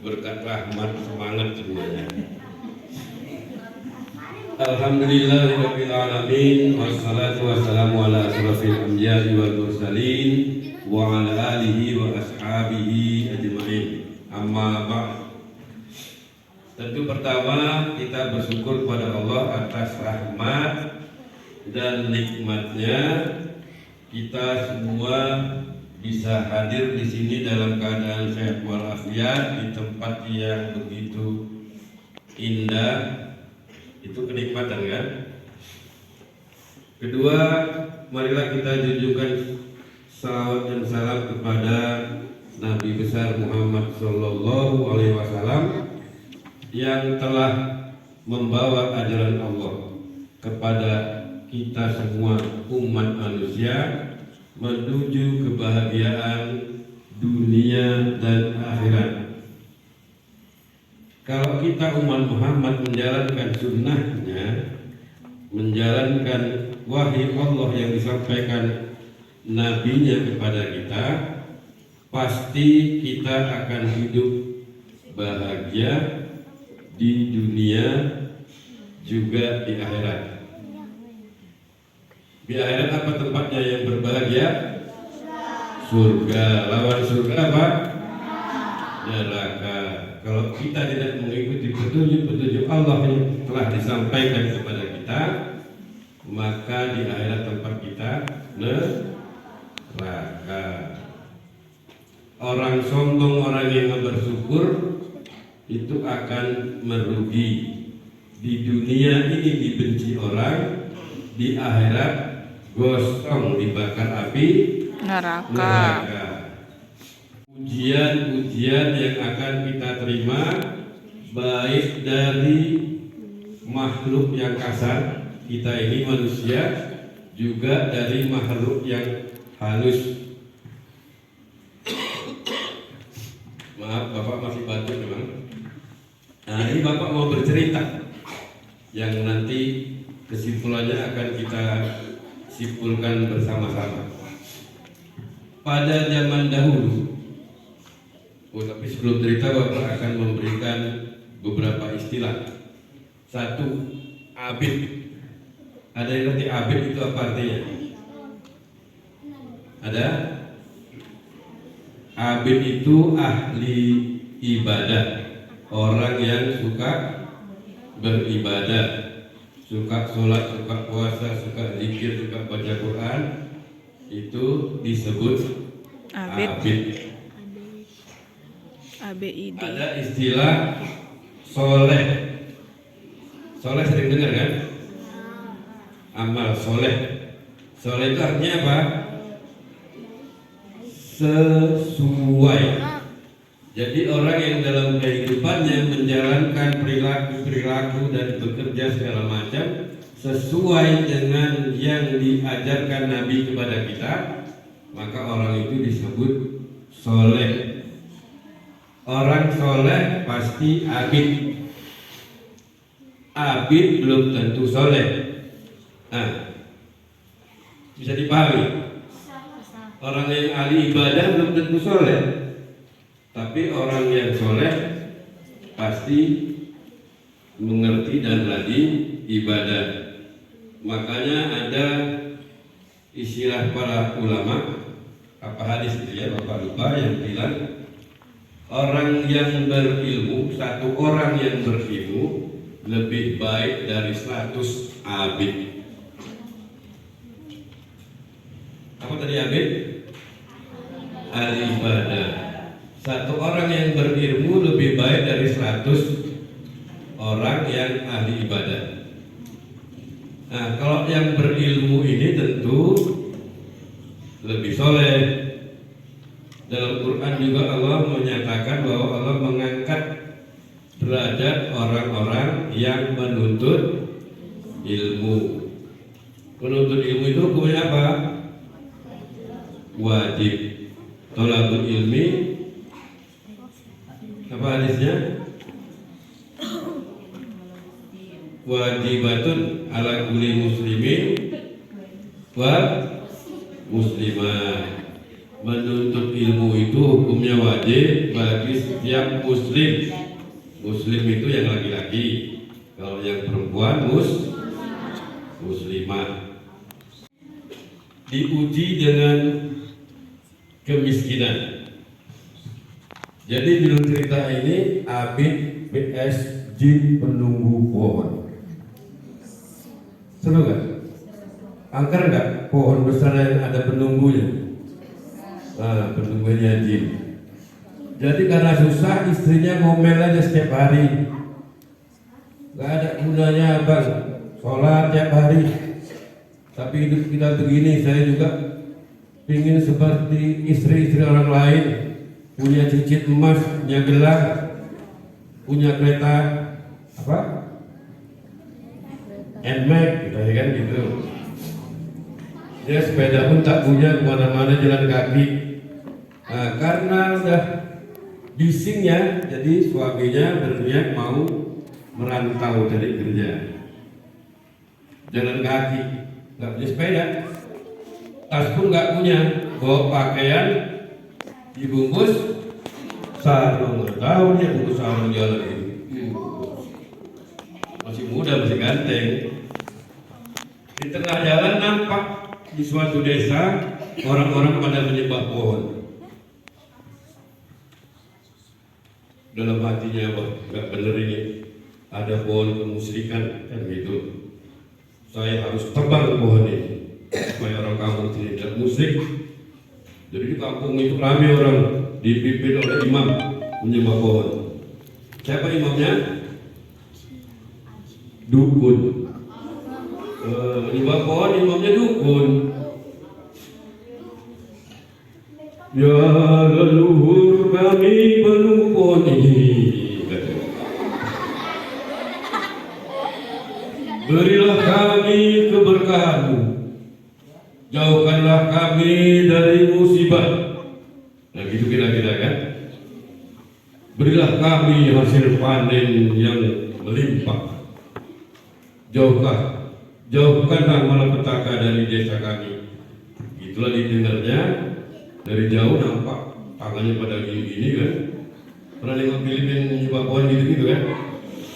berkat rahmat semangat semuanya. Alhamdulillahirabbil alamin wassalatu wassalamu ala asrofil anbiya'i wal mursalin wa ala alihi wa ashabihi ajma'in. Amma ba'd. Tentu pertama kita bersyukur kepada Allah atas rahmat dan nikmatnya kita semua bisa hadir di sini dalam keadaan sehat walafiat di tempat yang begitu indah. Itu kenikmatan kan? Kedua, marilah kita junjungkan salawat dan salam kepada Nabi besar Muhammad sallallahu alaihi wasallam yang telah membawa ajaran Allah kepada kita semua umat manusia menuju kebahagiaan dunia dan akhirat. Kalau kita umat Muhammad menjalankan sunnahnya, menjalankan wahyu Allah yang disampaikan nabinya kepada kita, pasti kita akan hidup bahagia di dunia juga di akhirat. Di akhirat apa tempatnya yang berbahagia? Surga. Lawan surga apa? Neraka. Kalau kita tidak mengikuti petunjuk-petunjuk Allah yang telah disampaikan kepada kita, maka di akhirat tempat kita neraka. Orang sombong, orang yang bersyukur itu akan merugi. Di dunia ini dibenci orang, di akhirat gosong dibakar api neraka. Ujian-ujian yang akan kita terima baik dari makhluk yang kasar, kita ini manusia, juga dari makhluk yang halus. Maaf, Bapak masih batuk memang. Nah, ini Bapak mau bercerita yang nanti kesimpulannya akan kita simpulkan bersama-sama. Pada zaman dahulu, tapi sebelum cerita Bapak akan memberikan beberapa istilah. Satu, abid. Ada yang ngerti abid itu apa artinya? Ada? Abid itu ahli ibadah, orang yang suka beribadah, suka sholat, suka puasa, suka zikir, suka baca Quran, itu disebut abid. ABID. Ada istilah soleh. Soleh sering dengar kan? Amal soleh. Soleh itu artinya apa? Sesuai. Jadi orang yang dalam kehidupannya menjalankan perilaku dan bekerja segala macam sesuai dengan yang diajarkan Nabi kepada kita, maka orang itu disebut soleh. Orang soleh pasti abid. Abid belum tentu soleh. Nah, bisa dipahami. Orang yang ahli ibadah belum tentu soleh, tapi orang yang soleh pasti mengerti dan rajin ibadah. Makanya ada istilah para ulama, apa hadis itu ya, Bapak lupa, yang bilang orang yang berilmu, satu orang yang berilmu lebih baik dari 100 abid. Apa tadi abid? Ahli ibadah. Satu orang yang berilmu lebih baik dari 100 orang yang ahli ibadah. Nah, kalau yang berilmu ini tentu lebih soleh. Dalam Quran juga Allah menyatakan bahwa Allah mengangkat derajat orang-orang yang menuntut ilmu. Menuntut ilmu itu hukumnya apa? Wajib. Thalabul ilmi, apa hadisnya? Wajibatun ala kulli muslimin wa muslimah. menuntut ilmu itu hukumnya wajib bagi setiap muslim. Muslim itu yang laki-laki, kalau yang perempuan muslimah. Diuji dengan kemiskinan. Jadi judul cerita ini Abid PS Jin Penunggu Pohon. Seru gak? Angker gak pohon besar yang ada penunggunya? Nah, penunggunya jin. Jadi karena susah, istrinya ngomel aja setiap hari. Gak ada gunanya abang, sholat tiap hari. Tapi hidup kita begini, saya juga ingin seperti istri-istri orang lain, punya cincin emas, punya gelang, punya kereta apa? Nmax, gitu ya kan gitu. Dia sepeda pun tak punya, kemana-mana jalan kaki. Nah, karena udah bisingnya, jadi suaminya berniat mau merantau dari kerja, jalan kaki, nggak punya sepeda, tas pun nggak punya, bawa pakaian dibungkus sarung, tahu dia bungkus sarung jalan ini. Masih muda, masih ganteng. Di tengah jalan nampak di suatu desa orang-orang pada menyembah pohon. Dalam hatinya, wah nggak bener ini, ada pohon kemusyrikan kan gitu. Saya harus tebang pohon ini supaya orang kampung tidak musyrik. Jadi di kampung itu ramai orang, dipimpin oleh imam menyembah pohon. Siapa imamnya? Dukun. Menyembah pohon, imamnya dukun. Ya leluhur kami penunggu pohon ini, berilah kami keberkahan-Mu, jauhkanlah kami dari musibah. Nah gitu kira-kira kan. Berilah kami hasil panen yang melimpah. Jauhkanlah malapetaka dari desa kami. Itulah didengarnya. Dari jauh nampak tangannya pada gini-gini kan. Pernah nengok film yang menyembah pohon gitu-gitu kan.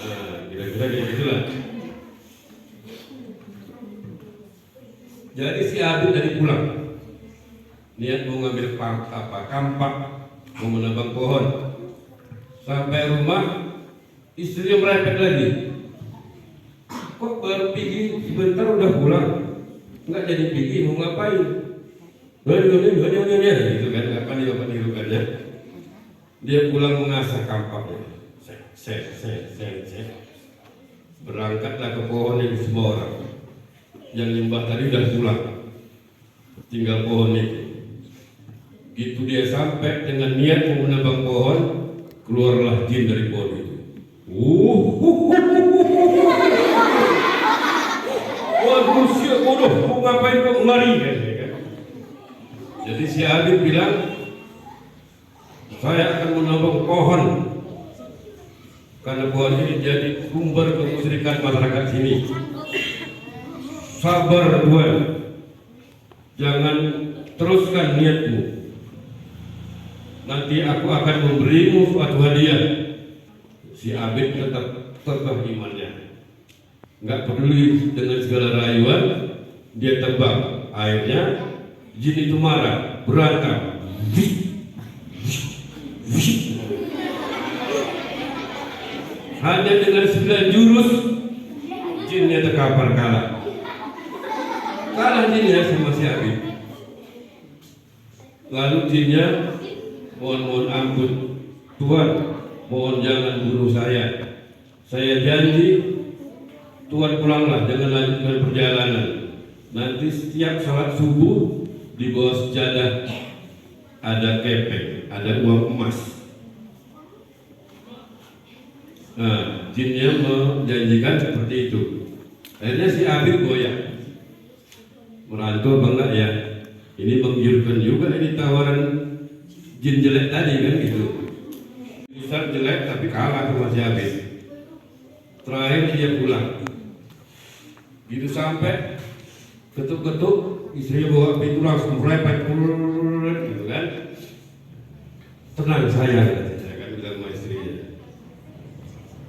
Nah kira-kira kayak gitulah. Jadi si Abid dari pulang, niat mau ngambil kampak, mau menebang pohon. Sampai rumah, istrinya merepet lagi. Kok baru pergi sebentar udah pulang? Enggak jadi pergi, mau ngapain? Gitu kan, kapan dirukannya? Dia pulang mengasah kampaknya. Berangkatlah ke pohon yang semua orang. Yang nyembah tadi udah pulang, tinggal pohon itu. Gitu dia sampai dengan niat mau menebang pohon, keluarlah jin dari pohon itu. Wah, manusia bodoh, mau ngapain kau kemari? Jadi si Abid bilang, saya akan menebang pohon karena pohon ini jadi sumber kemusyrikan masyarakat sini. Sabar Tuhan, jangan teruskan niatmu. Nanti aku akan memberimu suatu hadiah. Si Abid tetap imannya, nggak peduli dengan segala rayuan, dia tebang. Akhirnya jin itu marah, berantem. Hanya dengan 9 jurus, jinnya terkapar kalah. Kalah jinnya sama si Abid. Lalu jinnya mohon ampun, Tuhan, mohon jangan bunuh saya. Saya janji, Tuhan pulanglah, jangan lanjutkan perjalanan. Nanti setiap salat subuh di bawah sejadah ada kepeng, ada uang emas. Nah, jinnya menjanjikan seperti itu. Akhirnya si Abid goyah. Merantau apa enggak ya? Ini menggiurkan juga ini tawaran jin jelek tadi kan gitu. Bisa jelek tapi kalah sama si Abid. Terakhir dia pulang. Gitu sampai ketuk-ketuk, istrinya bawa pintu langsung merepet gitu kan. tenang sayang, saya kan bilang sama istrinya.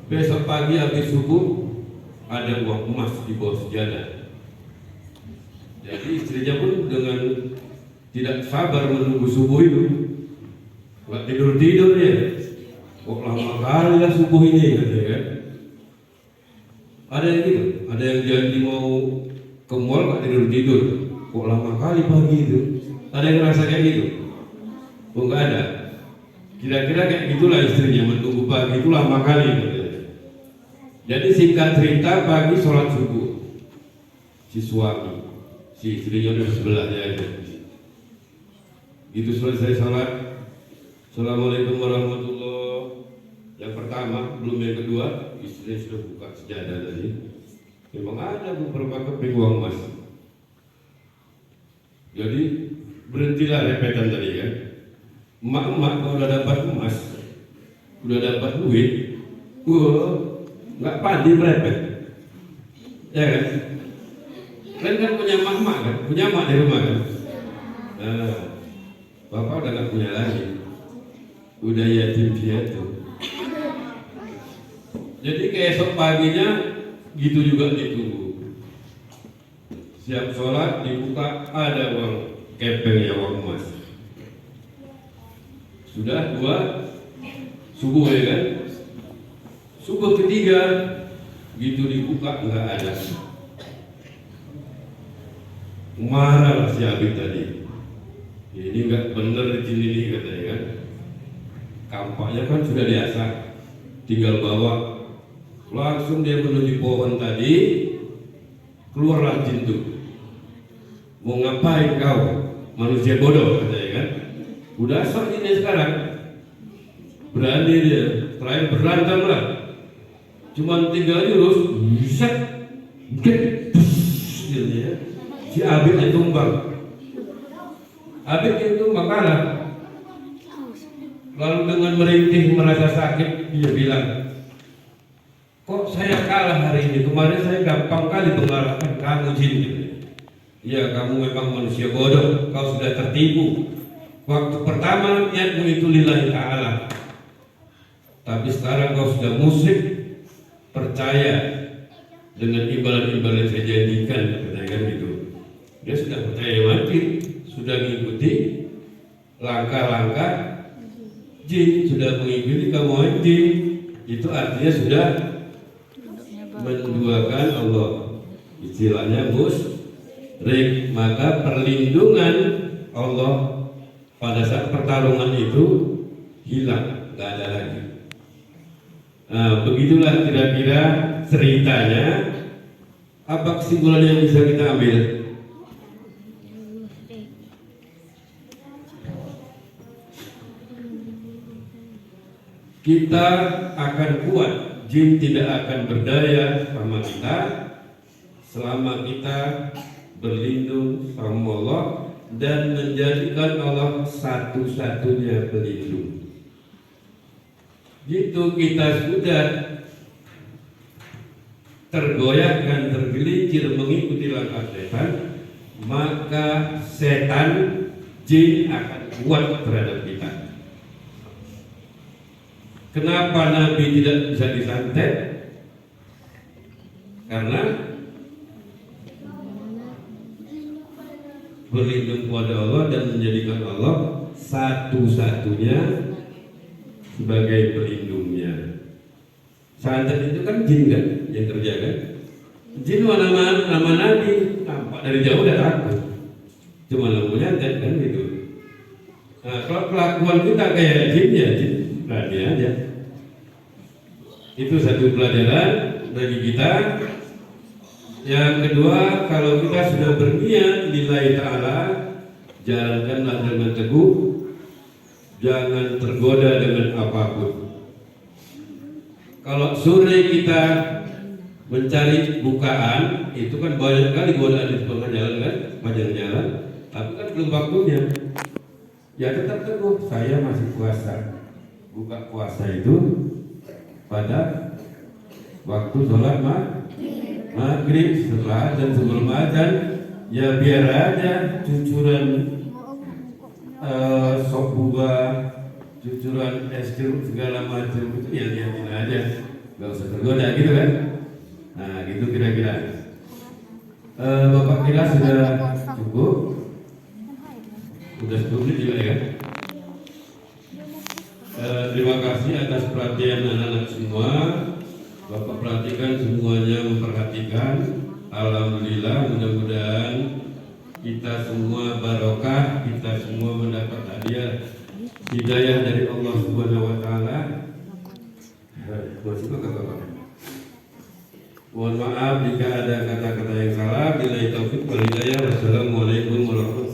Besok pagi habis subuh ada uang emas di bawah sejadah. Jadi istrinya pun dengan tidak sabar menunggu subuh itu, nggak tidur ya. Kok lama kali lah subuh ini katanya kan. Ada yang gitu, ada yang janji mau ke mall nggak tidur. Kok lama kali pagi itu. Ada yang ngerasa kayak gitu? Oh nggak ada. Kira-kira kayak gitulah istrinya menunggu pagi itu lama kali katanya. Jadi singkat cerita pagi sholat subuh, si suami, si istrinya udah sebelahnya aja. Gitu selesai sholat, Assalamualaikum warahmatullahi. Yang pertama, belum yang kedua, istrinya sudah buka sejadah tadi. Memang ada beberapa keping uang emas. Jadi berhentilah repetan tadi kan. Emak-emak kalau udah dapat emas, udah dapat duit, nggak pandi merepet, ya kan? Kalian kan punya emak kan, punya emak di rumah kan. Nah, bapak udah nggak punya lagi, udah yatim piatu. Jadi keesok paginya gitu juga ditunggu. Siap sholat dibuka ada uang kepeng ya uang emas. Sudah 2 subuh ya kan? Subuh ketiga gitu dibuka nggak ada. Marah si Abid tadi. Ini nggak bener di sini katanya kan. Kampaknya kan sudah biasa, tinggal bawa. Langsung dia menuju pohon tadi, keluarlah jin tuh. Mau ngapain kau? Manusia bodoh katanya kan. Udah sok ini sekarang. Berani dia, terakhir berantem lah. Cuman tinggal jurus, bisa, ya. Si Abid yang tumbang. Abid yang tumbang kalah. Lalu dengan merintih merasa sakit, dia bilang, kok saya kalah hari ini? Kemarin saya gampang kali mengalahkan kamu jin. Ya kamu memang manusia bodoh, kau sudah tertipu. Waktu pertama niatmu itu lillahi ta'ala, tapi sekarang kau sudah musyrik, percaya dengan imbalan-imbalan yang saya janjikan, katanya gitu. Dia sudah percaya mati, sudah mengikuti langkah-langkah jin, sudah mengikuti kemauan jin. Itu artinya sudah menduakan Allah, istilahnya musyrik. Maka perlindungan Allah pada saat pertarungan itu hilang, nggak ada lagi. Nah, begitulah kira-kira ceritanya. Apa kesimpulan yang bisa kita ambil? Kita akan kuat, jin tidak akan berdaya sama kita selama kita berlindung sama Allah dan menjadikan Allah satu-satunya pelindung. Gitu kita sudah tergoyahkan, tergelincir mengikuti langkah setan, maka setan jin akan kuat terhadap kita. Kenapa Nabi tidak bisa disantet? Karena berlindung kepada Allah dan menjadikan Allah satu-satunya sebagai pelindungnya. Santet itu kan jin kan yang kerja kan? Jin nama Nabi, nampak dari jauh udah takut, cuma lampunya nyantet kan gitu. Nah, kalau kelakuan kita kayak jin ya jin berani aja. Itu satu pelajaran bagi kita. Yang kedua, kalau kita sudah berniat lillahi ta'ala, jalankanlah dengan teguh, jangan tergoda dengan apapun. Kalau sore kita mencari bukaan, itu kan banyak kali godaan di tengah jalan kan, panjang jalan, tapi kan belum waktunya. Ya tetap teguh, saya masih puasa. Buka puasa itu pada waktu sholat maghrib, setelah dan sebelum azan. Ya biar aja cucuran sop buah, cucuran es krim segala macam itu ya lihatin aja, nggak usah tergoda gitu kan. Nah gitu kira-kira. Bapak kira sudah cukup? Sudah cukup juga ya. Terima kasih atas perhatian anak-anak semua. Bapak perhatikan semuanya, memperhatikan. Alhamdulillah, mudah-mudahan kita semua barokah, kita semua mendapat hidayah dari Allah Subhanahu wa taala. Mohon maaf jika ada kata-kata yang salah. Billahi taufiq wal hidayah. Wassalamualaikum warahmatullahi wabarakatuh.